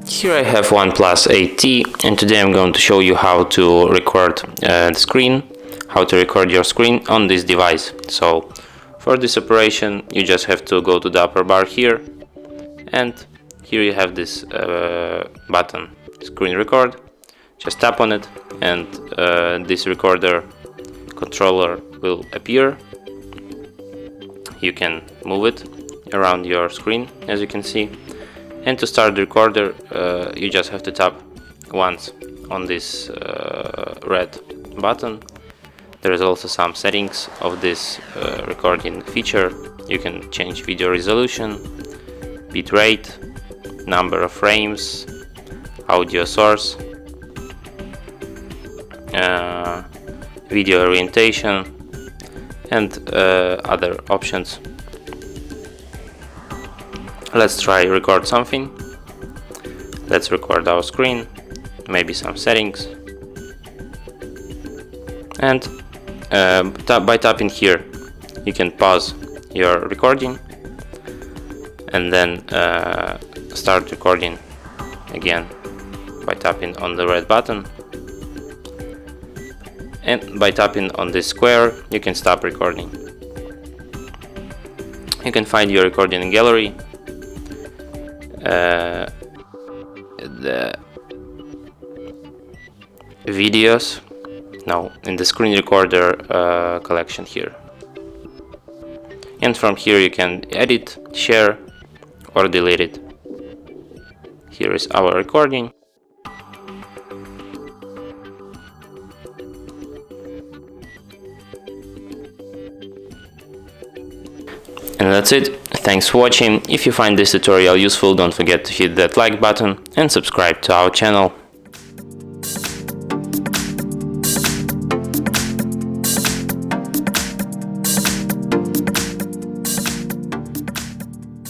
Here I have OnePlus 8T, and today I'm going to show you how to record the screen, how to record your screen on this device. So for this operation you just have to go to the upper bar here, and here you have this button, screen record. Just tap on it and this recorder controller will appear. You can move it around your screen, as you can see. And to start the recorder, you just have to tap once on this red button. There is also some settings of this recording feature. You can change video resolution, bitrate, number of frames, audio source, video orientation, and other options. Let's try record something. Let's record our screen, maybe some settings, and by tapping here you can pause your recording and then start recording again by tapping on the red button, and by tapping on this square you can stop recording. You can find your recording in gallery, the videos, in the screen recorder collection here, and from here you can edit, share, or delete it. Here is our recording. And that's it. Thanks for watching. If you find this tutorial useful, don't forget to hit that like button and subscribe to our channel.